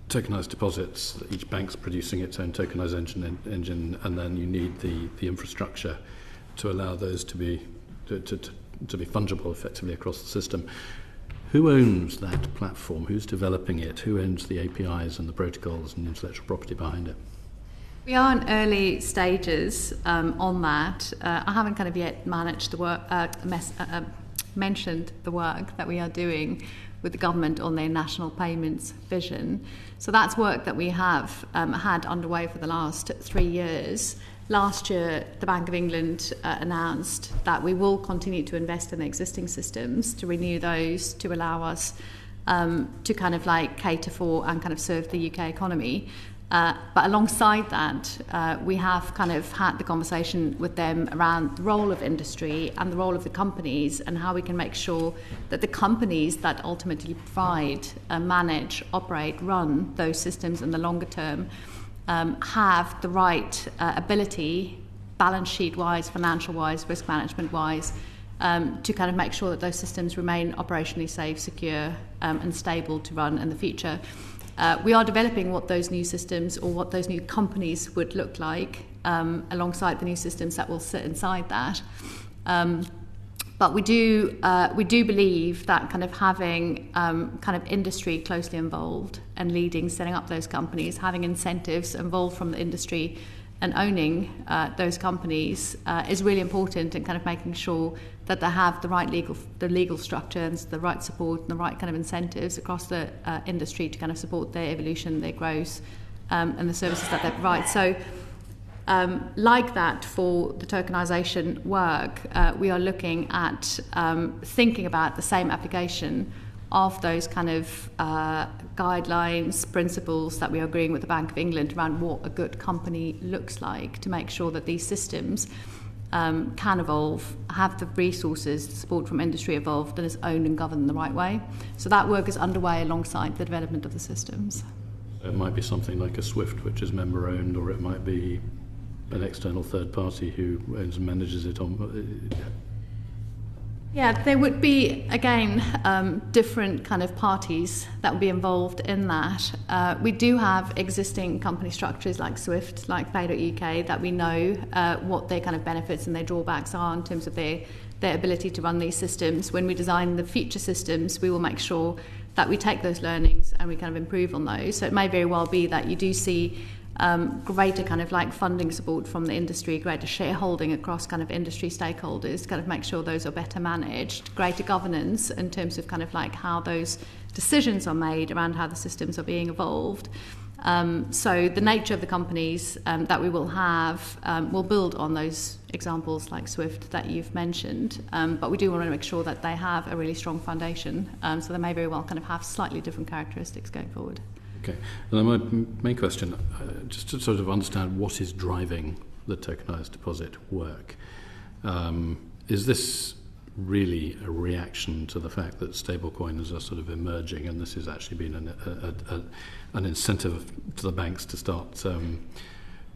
tokenized deposits. Each bank's producing its own tokenized engine, and then you need the infrastructure to allow those to be fungible effectively across the system. Who owns that platform? Who's developing it? Who owns the APIs and the protocols and the intellectual property behind it? We are in early stages on that. I haven't kind of yet managed the work, mentioned the work that we are doing with the government on their national payments vision. So that's work that we have had underway for the last 3 years. Last year, the Bank of England announced that we will continue to invest in the existing systems, to renew those, to allow us to kind of like cater for and kind of serve the UK economy. But alongside that, we have kind of had the conversation with them around the role of industry and the role of the companies and how we can make sure that the companies that ultimately provide, manage, operate, run those systems in the longer term have the right ability, balance sheet-wise, financial-wise, risk management-wise, to kind of make sure that those systems remain operationally safe, secure, and stable to run in the future. We are developing what those new systems or what those new companies would look like alongside the new systems that will sit inside that. But we do believe that kind of having kind of industry closely involved and leading, setting up those companies, having incentives involved from the industry and owning those companies is really important in kind of making sure that they have the right legal structures, the right support and the right kind of incentives across the industry to kind of support their evolution, their growth and the services that they provide. So like that for the tokenization work, we are looking at thinking about the same application of those kind of guidelines, principles that we are agreeing with the Bank of England around what a good company looks like to make sure that these systems can evolve, have the resources, the support from industry evolved, and is owned and governed in the right way. So that work is underway alongside the development of the systems. It might be something like a SWIFT, which is member-owned, or it might be an external third party who owns and manages it on. Yeah, there would be, again, different kind of parties that would be involved in that. We do have existing company structures like SWIFT, like Pay.UK, that we know what their kind of benefits and their drawbacks are in terms of their ability to run these systems. When we design the future systems, we will make sure that we take those learnings and we kind of improve on those. So it may very well be that you do see greater kind of like funding support from the industry, greater shareholding across kind of industry stakeholders to kind of make sure those are better managed, greater governance in terms of kind of like how those decisions are made around how the systems are being evolved. So the nature of the companies that we will have will build on those examples like SWIFT that you've mentioned, but we do want to make sure that they have a really strong foundation, so they may very well kind of have slightly different characteristics going forward. Okay. And then my main question, just to sort of understand what is driving the tokenized deposit work. Is this really a reaction to the fact that stablecoins are sort of emerging, and this has actually been an incentive to the banks to start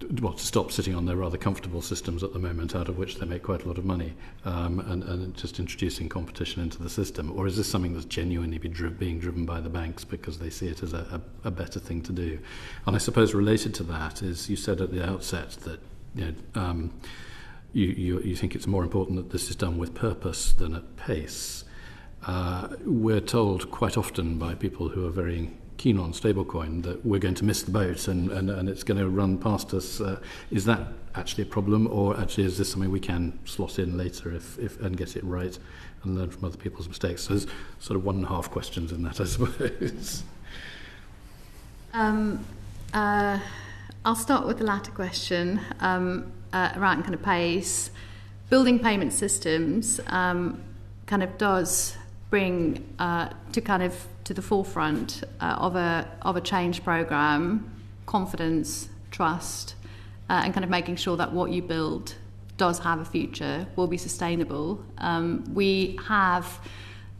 to stop sitting on their rather comfortable systems at the moment, out of which they make quite a lot of money, and just introducing competition into the system? Or is this something that's genuinely being driven by the banks because they see it as a better thing to do? And I suppose related to that is, you said at the outset that you think it's more important that this is done with purpose than at pace. We're told quite often by people who are very keen on stablecoin that we're going to miss the boat and it's going to run past us. Is that actually a problem, or actually is this something we can slot in later if and get it right and learn from other people's mistakes? So there's sort of 1.5 questions in that, I suppose. I'll start with the latter question around kind of pace. Building payment systems kind of does bring to the forefront of a change program, confidence, trust, and kind of making sure that what you build does have a future, will be sustainable. We have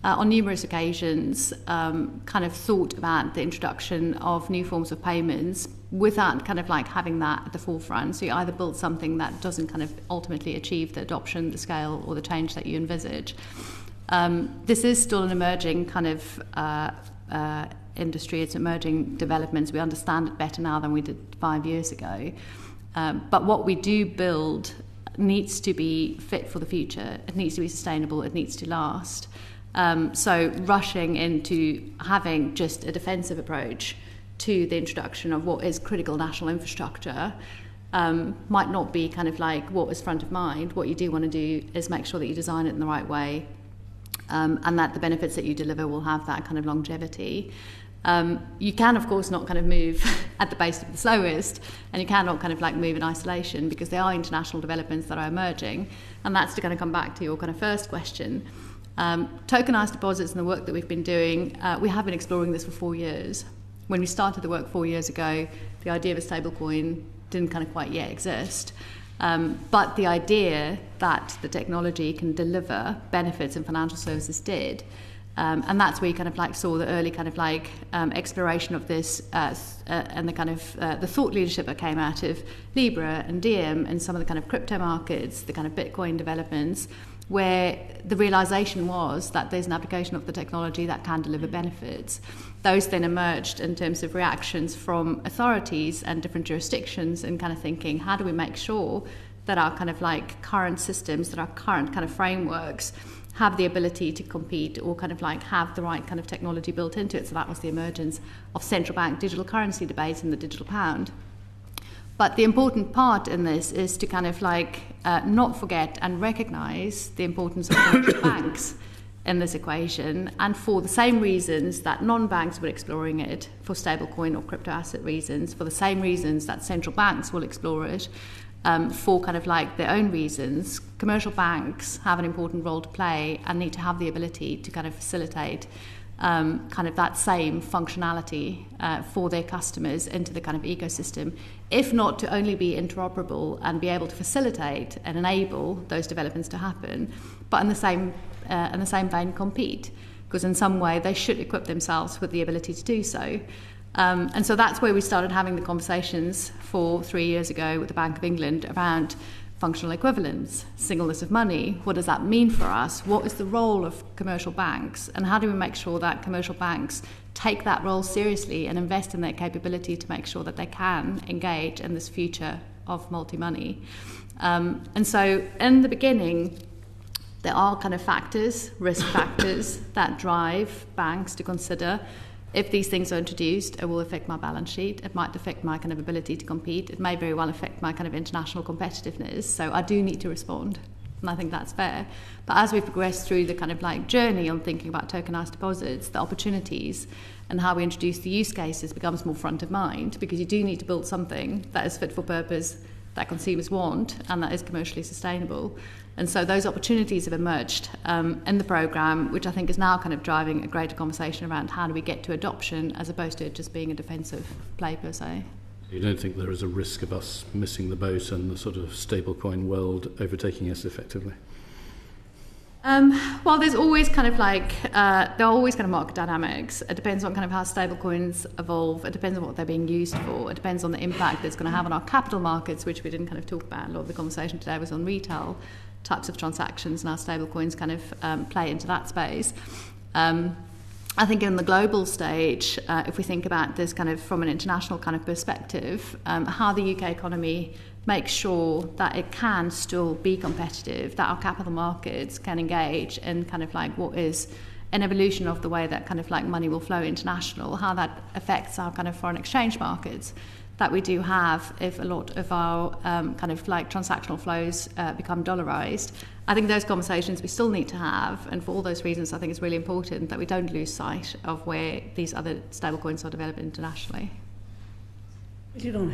on numerous occasions kind of thought about the introduction of new forms of payments without kind of like having that at the forefront. So you either build something that doesn't kind of ultimately achieve the adoption, the scale, or the change that you envisage. This is still an emerging kind of industry. It's emerging developments. We understand it better now than we did 5 years ago. But what we do build needs to be fit for the future. It needs to be sustainable. It needs to last. So rushing into having just a defensive approach to the introduction of what is critical national infrastructure might not be kind of like what is front of mind. What you do want to do is make sure that you design it in the right way, and that the benefits that you deliver will have that kind of longevity. You can, of course, not kind of move at the pace of the slowest, and you cannot kind of like move in isolation, because there are international developments that are emerging, and that's to kind of come back to your kind of first question. Tokenized deposits and the work that we've been doing, we have been exploring this for 4 years. When we started the work 4 years ago, the idea of a stablecoin didn't kind of quite yet exist. But the idea that the technology can deliver benefits in financial services did. And that's where you kind of like saw the early kind of like exploration of this and the kind of the thought leadership that came out of Libra and Diem and some of the kind of crypto markets, the kind of Bitcoin developments, where the realization was that there's an application of the technology that can deliver benefits. Those then emerged in terms of reactions from authorities and different jurisdictions, and kind of thinking, how do we make sure that our kind of like current systems, that our current kind of frameworks have the ability to compete, or kind of like have the right kind of technology built into it. So that was the emergence of central bank digital currency debate and the digital pound. But the important part in this is to kind of like not forget and recognise the importance of commercial banks in this equation, and for the same reasons that non-banks were exploring it, for stablecoin or crypto asset reasons, for the same reasons that central banks will explore it, for kind of like their own reasons, commercial banks have an important role to play and need to have the ability to kind of facilitate kind of that same functionality for their customers into the kind of ecosystem, if not to only be interoperable and be able to facilitate and enable those developments to happen, but in the same vein compete, because in some way they should equip themselves with the ability to do so. And so that's where we started having the conversations 3 years ago with the Bank of England around functional equivalence, singleness of money. What does that mean for us? What is the role of commercial banks? And how do we make sure that commercial banks take that role seriously and invest in their capability to make sure that they can engage in this future of multi-money? And so in the beginning, there are kind of factors, risk factors, that drive banks to consider, if these things are introduced, it will affect my balance sheet. It might affect my kind of ability to compete. It may very well affect my kind of international competitiveness. So I do need to respond, and I think that's fair. But as we progress through the kind of like journey on thinking about tokenized deposits, the opportunities and how we introduce the use cases becomes more front of mind, because you do need to build something that is fit for purpose, that consumers want, and that is commercially sustainable. And so those opportunities have emerged in the programme, which I think is now kind of driving a greater conversation around how do we get to adoption, as opposed to it just being a defensive play per se. You don't think there is a risk of us missing the boat and the sort of stablecoin world overtaking us effectively? Well, there's always kind of like, there are always kind of market dynamics. It depends on kind of how stablecoins evolve. It depends on what they're being used for. It depends on the impact it's going to have on our capital markets, which we didn't kind of talk about. A lot of the conversation today was on retail types of transactions, and our stablecoins kind of play into that space. I think in the global stage, if we think about this kind of from an international kind of perspective, how the UK economy makes sure that it can still be competitive, that our capital markets can engage in kind of like what is an evolution of the way that kind of like money will flow international, how that affects our kind of foreign exchange markets that we do have if a lot of our kind of like transactional flows become dollarized. I think those conversations we still need to have, and for all those reasons I think it's really important that we don't lose sight of where these other stablecoins are developed internationally. You don't